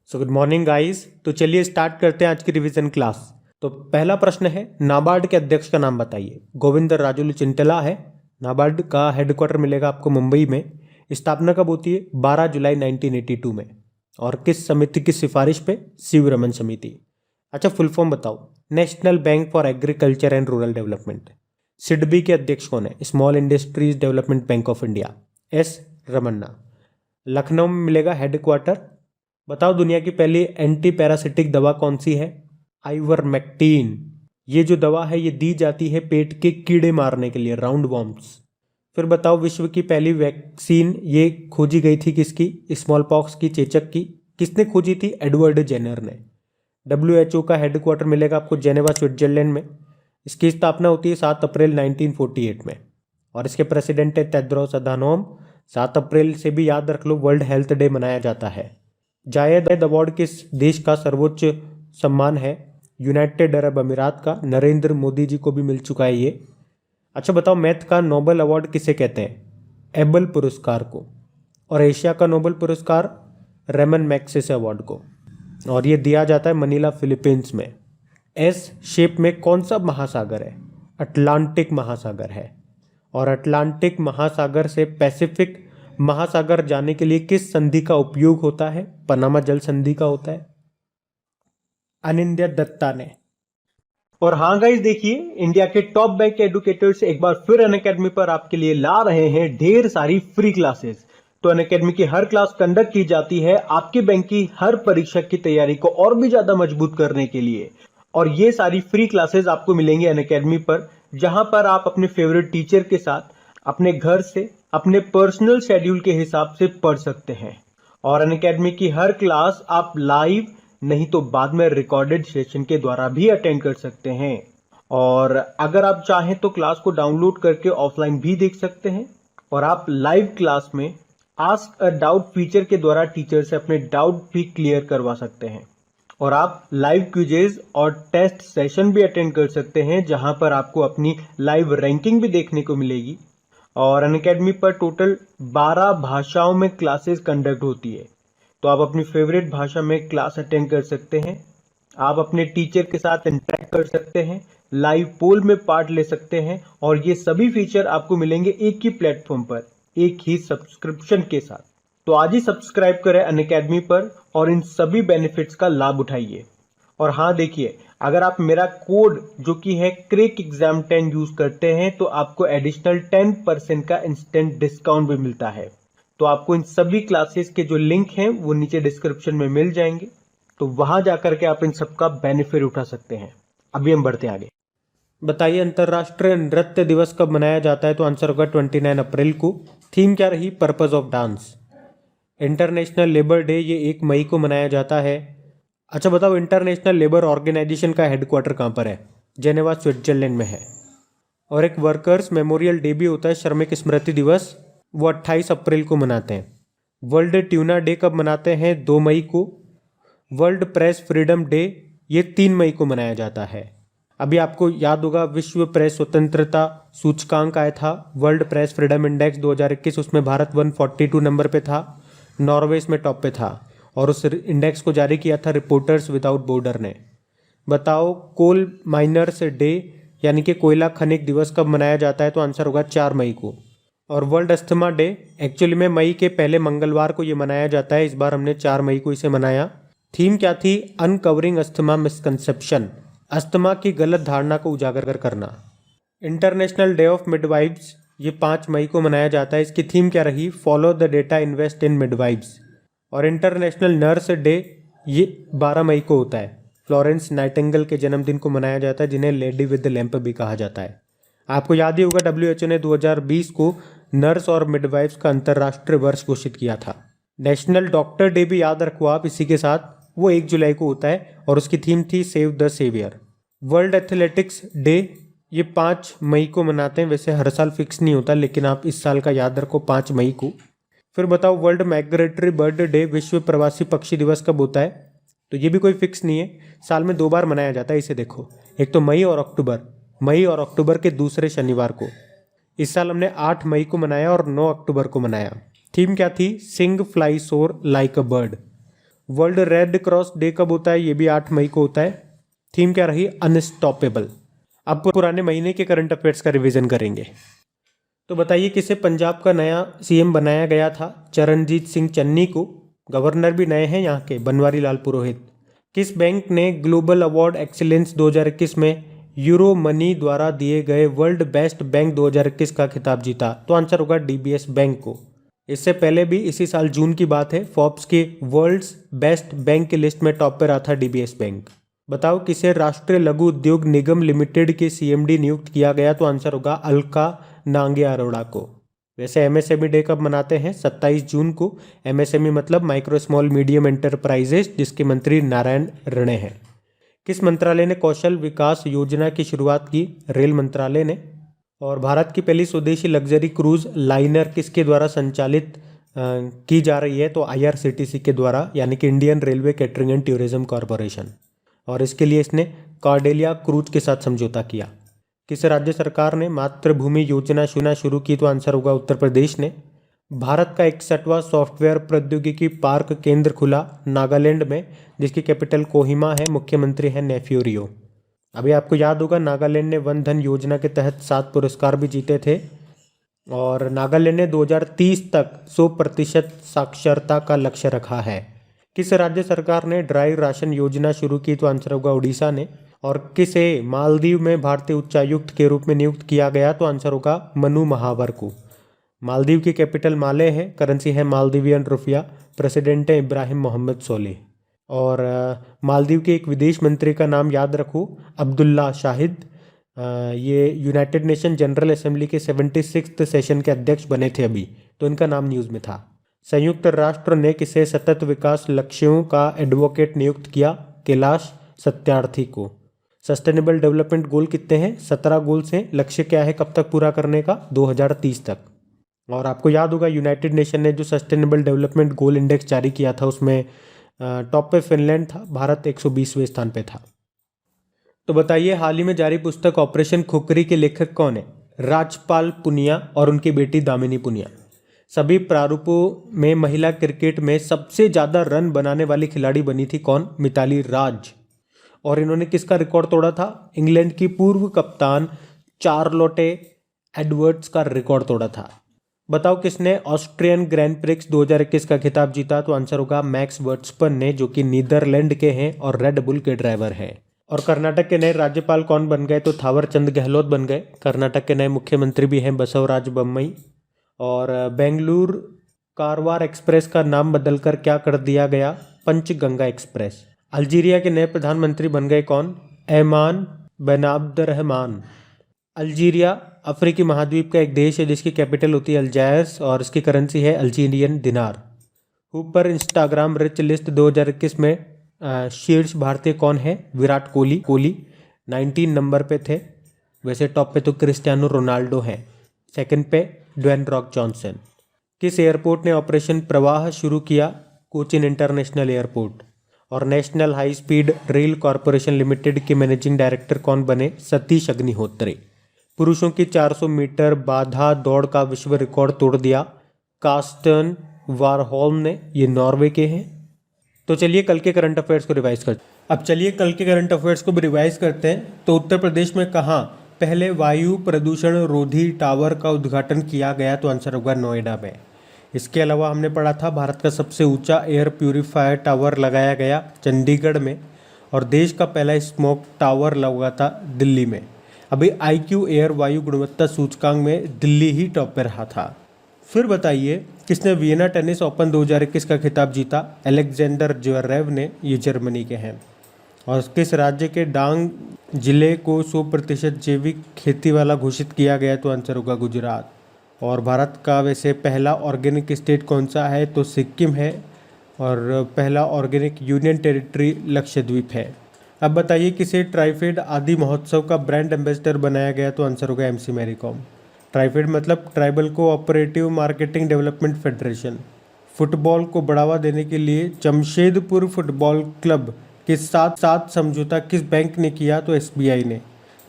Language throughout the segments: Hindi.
So good morning guys. तो चलिए स्टार्ट करते हैं आज की रिवीजन क्लास। तो पहला प्रश्न है, नाबार्ड के अध्यक्ष का नाम बताइए। गोविंद राजुलु चिंटला है। नाबार्ड का हेडक्वार्टर मिलेगा आपको मुंबई में। स्थापना कब होती है? 12 जुलाई 1982 में। और किस समिति की सिफारिश पे? सीवी रमन समिति। अच्छा, फुल फॉर्म बताओ। National bank for agriculture and rural development. SIDBI के अध्यक्ष कौन है? Small industries development bank of India, S Ramanna. Lucknow में मिलेगा हेडक्वार्टर। बताओ दुनिया की पहली एंटी पैरासिटिक दवा कौन सी है? आइवरमेक्टिन। ये जो दवा है ये दी जाती है पेट के कीड़े मारने के लिए, राउंड वॉर्म्स। फिर बताओ विश्व की पहली वैक्सीन ये खोजी गई थी किसकी? स्मॉल पॉक्स की, चेचक की। किसने खोजी थी? एडवर्ड जेनर ने। WHO का हेडक्वार्टर मिलेगा आपको जेनेवा, स्विट्जरलैंड में। इसकी स्थापना होती है 7 अप्रैल 1948 में। और इसके प्रेसिडेंट है तेद्रोस अधानोम। 7 अप्रैल से भी याद रख लो वर्ल्ड हेल्थ डे मनाया जाता है। जायद अवार्ड किस देश का सर्वोच्च सम्मान है? यूनाइटेड अरब अमीरात का। नरेंद्र मोदी जी को भी मिल चुका है ये। अच्छा बताओ मैथ का नोबेल अवार्ड किसे कहते हैं? एबल पुरस्कार को। और एशिया का नोबेल पुरस्कार रेमन मैग्सेसे अवार्ड को। और ये दिया जाता है मनीला, फिलीपींस में। एस शेप में कौन सा महासागर है? अटलांटिक महासागर है। और अटलांटिक महासागर से पैसिफिक महासागर जाने के लिए किस संधि का उपयोग होता है? पनामा जल संधि का होता है। अनिंद्य दत्ता ने। और हाँ गाइस, देखिए इंडिया के टॉप बैंक एडुकेटर्स एक बार फिर अनअकैडमी पर आपके लिए ला रहे हैं ढेर सारी फ्री क्लासेस। तो अनअकैडमी की हर क्लास कंडक्ट की जाती है आपके बैंक की हर परीक्षा की तैयारी को और भी ज्यादा मजबूत करने के लिए। और ये सारी फ्री क्लासेस आपको मिलेंगी अनअकैडमी पर, जहां पर आप अपने फेवरेट टीचर के साथ अपने घर से अपने पर्सनल शेड्यूल के हिसाब से पढ़ सकते हैं। और अनअकैडमी की हर क्लास आप लाइव नहीं तो बाद में रिकॉर्डेड सेशन के द्वारा भी अटेंड कर सकते हैं। और अगर आप चाहें तो क्लास को डाउनलोड करके ऑफलाइन भी देख सकते हैं। और आप लाइव क्लास में आस्क अ डाउट फीचर के द्वारा टीचर से अपने डाउट भी क्लियर करवा सकते हैं। और आप लाइव क्विजेज और टेस्ट सेशन भी अटेंड कर सकते हैं, जहां पर आपको अपनी लाइव रैंकिंग भी देखने को मिलेगी। और अनअकैडमी पर टोटल 12 भाषाओं में क्लासेस कंडक्ट होती है। तो आप अपनी फेवरेट भाषा में क्लास अटेंड कर सकते हैं। आप अपने टीचर के साथ इंटरेक्ट कर सकते हैं, लाइव पोल में पार्ट ले सकते हैं। और ये सभी फीचर आपको मिलेंगे एक ही प्लेटफॉर्म पर, एक ही सब्सक्रिप्शन के साथ। तो आज ही सब्सक्राइब करें अनअकैडमी पर और इन सभी बेनिफिट्स का लाभ उठाइए। और हाँ देखिए, अगर आप मेरा कोड जो कि है क्रेक एग्जाम 10 यूज करते हैं तो आपको एडिशनल 10% का इंस्टेंट डिस्काउंट भी मिलता है। तो आपको इन सभी क्लासेस के जो लिंक हैं वो नीचे डिस्क्रिप्शन में मिल जाएंगे। तो वहां जाकर के आप इन सबका बेनिफिट उठा सकते हैं। अभी हम बढ़ते हैं आगे। बताइए अंतरराष्ट्रीय नृत्य दिवस कब मनाया जाता है? तो आंसर होगा 29 अप्रैल को। थीम क्या रही? Purpose of dance. International labour day ये 1 मई को मनाया जाता है। अच्छा बताओ इंटरनेशनल लेबर ऑर्गेनाइजेशन का हेडक्वार्टर कहाँ पर है? जेनेवा, स्विट्जरलैंड में है। और एक वर्कर्स मेमोरियल डे भी होता है, श्रमिक स्मृति दिवस, वो 28 अप्रैल को मनाते हैं। वर्ल्ड ट्यूना डे कब मनाते हैं? 2 मई को। वर्ल्ड प्रेस फ्रीडम डे ये 3 मई को मनाया जाता है। अभी आपको याद होगा विश्व प्रेस स्वतंत्रता सूचकांक आया था, वर्ल्ड प्रेस फ्रीडम इंडेक्स 2021, उसमें भारत 142 नंबर पे था, नॉर्वे इसमें टॉप पे था। और उस इंडेक्स को जारी किया था रिपोर्टर्स विदाउट बॉर्डर ने। बताओ कोल माइनर्स डे यानी कि कोयला खनिक दिवस कब मनाया जाता है? तो आंसर होगा 4 मई को। और वर्ल्ड अस्थमा डे एक्चुअली में मई के पहले मंगलवार को ये मनाया जाता है, इस बार हमने 4 मई को इसे मनाया। थीम क्या थी? अनकवरिंग अस्थमा मिसकंसेप्शन, अस्थमा की गलत धारणा को उजागर करना। इंटरनेशनल डे ऑफ मिडवाइफ्स ये 5 मई को मनाया जाता है, इसकी थीम क्या रही? Follow the data, invest in midwives. और इंटरनेशनल नर्स डे ये 12 मई को होता है, फ्लोरेंस नाइटिंगेल के जन्मदिन को मनाया जाता है, जिन्हें लेडी विद द लैंप भी कहा जाता है। आपको याद ही होगा WHO ने 2020 को नर्स और मिडवाइफ्स का अंतर्राष्ट्रीय वर्ष घोषित किया था। नेशनल डॉक्टर डे भी याद रखो आप इसी के साथ, वो 1 जुलाई को होता है और उसकी थीम थी save the saviour. World athletics day ये 5 मई को मनाते हैं, वैसे हर साल फिक्स नहीं होता, लेकिन आप इस साल का याद रखो 5 मई को। फिर बताओ वर्ल्ड माइग्रेटरी बर्ड डे, विश्व प्रवासी पक्षी दिवस कब होता है? तो ये भी कोई फिक्स नहीं है, साल में 2 बार मनाया जाता है। इसे देखो, एक तो मई और अक्टूबर के दूसरे शनिवार को। इस साल हमने 8 मई को मनाया और 9 अक्टूबर को मनाया। थीम क्या थी? सिंग फ्लाई सोर like a bird. World red cross day कब होता है? ये भी 8 मई को होता है। थीम क्या रही? अनस्टॉपेबल। अब पुराने महीने के करंट अफेयर्स का रिवीजन करेंगे। तो बताइए किसे पंजाब का नया सीएम बनाया गया था? चरणजीत सिंह चन्नी को। गवर्नर भी नए हैं यहाँ के, बनवारी लाल पुरोहित। किस बैंक ने ग्लोबल अवार्ड एक्सीलेंस 2021 में यूरो मनी द्वारा दिए गए वर्ल्ड बेस्ट बैंक 2021 का खिताब जीता? तो आंसर होगा डीबीएस बैंक को। इससे पहले भी इसी साल जून की बात है, फोर्ब्स के वर्ल्ड्स बेस्ट बैंक की लिस्ट में टॉप पर रहा था डीबीएस बैंक। बताओ किसे राष्ट्रीय लघु उद्योग निगम लिमिटेड के सीएमडी नियुक्त किया गया? तो आंसर होगा अलका नांगे अरोड़ा को। वैसे एमएसएमई डे कब मनाते हैं? 27 जून को। एमएसएमई मतलब माइक्रो स्मॉल मीडियम एंटरप्राइजेस, जिसके मंत्री नारायण रणें हैं। किस मंत्रालय ने कौशल विकास योजना की शुरुआत की? रेल मंत्रालय ने। और भारत की पहली स्वदेशी लग्जरी क्रूज लाइनर किसके द्वारा संचालित की जा रही है? तो आईआरसीटीसी के द्वारा, यानी कि Indian railway catering and tourism corporation. और इसके लिए इसने कॉर्डेलिया क्रूज के साथ समझौता किया। किस राज्य सरकार ने मातृभूमि योजना शुरू की? तो आंसर होगा उत्तर प्रदेश ने। भारत का 61वां सॉफ्टवेयर प्रौद्योगिकी पार्क केंद्र खुला नागालैंड में, जिसकी कैपिटल कोहिमा है। मुख्यमंत्री है नेफ्यू रियो। अभी आपको याद होगा नागालैंड ने वन धन योजना के तहत 7 पुरस्कार भी जीते थे। और नागालैंड ने 2030 तक 100% साक्षरता का लक्ष्य रखा है। किस राज्य सरकार ने ड्राई राशन योजना शुरू की? तो आंसर होगा उड़ीसा ने। और किसे मालदीव में भारतीय उच्चायुक्त के रूप में नियुक्त किया गया? तो आंसर होगा मनु महावर को। मालदीव की कैपिटल माले है, करेंसी है मालदीवियन रुपया, प्रेसिडेंट है इब्राहिम मोहम्मद सोलेह। और मालदीव के एक विदेश मंत्री का नाम याद रखो, अब्दुल्ला शाहिद। ये यूनाइटेड नेशन जनरल असेंबली के 76वें सेशन के अध्यक्ष बने थे अभी, तो इनका नाम न्यूज़ में था। संयुक्त राष्ट्र ने किसे सतत विकास लक्ष्यों का एडवोकेट नियुक्त किया? कैलाश सत्यार्थी को। सस्टेनेबल डेवलपमेंट गोल कितने हैं? 17 गोल्स हैं। लक्ष्य क्या है कब तक पूरा करने का? 2030 तक। और आपको याद होगा यूनाइटेड नेशन ने जो सस्टेनेबल डेवलपमेंट गोल इंडेक्स जारी किया था, उसमें टॉप पे फिनलैंड था, भारत 120वें स्थान पे था। तो बताइए हाल ही में जारी पुस्तक ऑपरेशन खुकरी के लेखक कौन है? राजपाल पुनिया और उनकी बेटी दामिनी पुनिया। सभी प्रारूपों में महिला क्रिकेट में सबसे ज़्यादा रन बनाने वाली खिलाड़ी बनी थी कौन? मिताली राज। और इन्होंने किसका रिकॉर्ड तोड़ा था? इंग्लैंड की पूर्व कप्तान चार्लोटे एडवर्ड्स का रिकॉर्ड तोड़ा था। बताओ किसने ऑस्ट्रियन ग्रैंड प्रिक्स 2021 का खिताब जीता? तो आंसर होगा मैक्स वर्स्टपन ने, जो कि नीदरलैंड के हैं और रेड बुल के ड्राइवर हैं। और कर्नाटक के नए राज्यपाल कौन बन गए? तो थावर चंद गहलोत बन गए। कर्नाटक के नए मुख्यमंत्री भी हैं बसवराज बोम्मई। और बेंगलुरु कारवार एक्सप्रेस का नाम बदलकर क्या कर दिया गया? पंचगंगा एक्सप्रेस। अल्जीरिया के नए प्रधानमंत्री बन गए कौन? एमान बेनाब्दरहमान। अल्जीरिया अफ्रीकी महाद्वीप का एक देश है जिसकी कैपिटल होती है अल्जायर्स और इसकी करेंसी है अल्जीरियन दिनार। ऊपर इंस्टाग्राम रिच लिस्ट 2021 में शीर्ष भारतीय कौन है? विराट कोहली 19 नंबर पे थे। वैसे टॉप पे तो क्रिस्टियानो रोनाल्डो हैं। सेकंड पे ड्वेन रॉक जॉनसन। किस एयरपोर्ट ने ऑपरेशन प्रवाह शुरू किया? Cochin international airport. और national high speed rail corporation limited के मैनेजिंग डायरेक्टर कौन बने? सतीश अग्निहोत्री। पुरुषों की 400 मीटर बाधा दौड़ का विश्व रिकॉर्ड तोड़ दिया कार्स्टन वारहोल्म ने, ये नॉर्वे के हैं। तो चलिए कल के करंट अफेयर्स को रिवाइज करते हैं। अब चलिए कल के करंट अफेयर्स को भी रिवाइज करते हैं। तो उत्तर प्रदेश में कहाँ पहले वायु प्रदूषण रोधी टावर का उद्घाटन किया गया? तो आंसर होगा नोएडा में। इसके अलावा हमने पढ़ा था भारत का सबसे ऊंचा एयर प्यूरिफायर टावर लगाया गया चंडीगढ़ में, और देश का पहला स्मोक टावर लगा था दिल्ली में। अभी IQ एयर वायु गुणवत्ता सूचकांक में दिल्ली ही टॉप पे रहा था। फिर बताइए किसने वियना टेनिस ओपन 2021 का खिताब जीता? अलेक्जेंडर ज्वेरेव ने, ये जर्मनी के हैं। और किस राज्य के डांग जिले को 100% जैविक खेती वाला घोषित किया गया? तो आंसर होगा गुजरात। और भारत का वैसे पहला ऑर्गेनिक स्टेट कौन सा है? तो सिक्किम है। और पहला ऑर्गेनिक यूनियन टेरिटरी लक्षद्वीप है। अब बताइए किसे ट्राइफेड आदि महोत्सव का ब्रांड एम्बेसडर बनाया गया? तो आंसर होगा MC मैरी कॉम। ट्राइफेड मतलब tribal cooperative marketing development federation. Football को बढ़ावा देने के लिए जमशेदपुर फुटबॉल क्लब के साथ समझौता किस बैंक ने किया? तो SBI ने।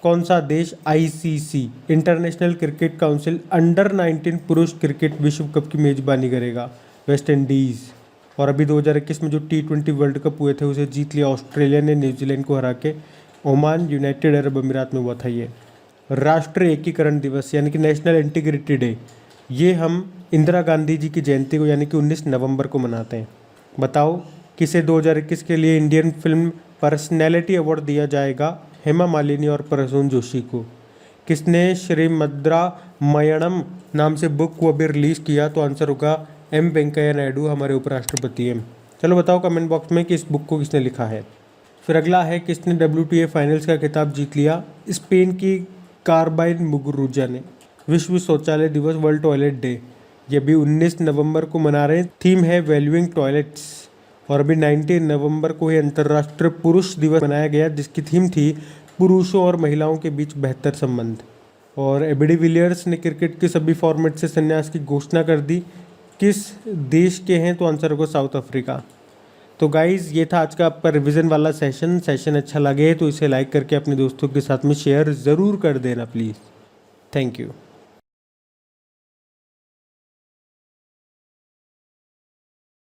कौन सा देश ICC international cricket council under 19 पुरुष क्रिकेट विश्व कप की मेजबानी करेगा? West Indies. और अभी 2021 में जो T20 वर्ल्ड कप हुए थे उसे जीत लिया ऑस्ट्रेलिया ने न्यूजीलैंड को हरा के। ओमान यूनाइटेड अरब अमीरात में हुआ था ये। राष्ट्रीय एकीकरण दिवस यानी कि नेशनल इंटीग्रिटी डे, ये हम इंदिरा गांधी जी की जयंती को यानी कि 19 नवंबर को मनाते हैं। बताओ किसे 2021 के लिए इंडियन फिल्म पर्सनैलिटी अवार्ड दिया जाएगा? हेमा मालिनी और प्रसून जोशी को। किसने श्रीमद्रा मयणम नाम से बुक को अभी रिलीज़ किया? तो आंसर होगा एम वेंकैया नायडू, हमारे उपराष्ट्रपति हैं। चलो बताओ कमेंट बॉक्स में कि इस बुक को किसने लिखा है। फिर अगला है किसने WTA फाइनल्स का खिताब जीत लिया? स्पेन की कार्बाइन मुगुरुजा ने। विश्व शौचालय दिवस, वर्ल्ड टॉयलेट डे, ये भी 19 नवंबर को मना रहे हैं। थीम है वैल्यूइंग टॉयलेट्स। और अभी 19 नवंबर को ही अंतर्राष्ट्रीय पुरुष दिवस मनाया गया जिसकी थीम थी पुरुषों और महिलाओं के बीच बेहतर संबंध। और एबी डिविलियर्स ने क्रिकेट के सभी फॉर्मेट से संन्यास की घोषणा कर दी। किस देश के हैं? तो आंसर होगा साउथ अफ्रीका। तो गाइज़ ये था आज का आपका रिवीजन वाला सेशन अच्छा लगे तो इसे लाइक करके अपने दोस्तों के साथ में शेयर ज़रूर कर देना प्लीज़। Thank you.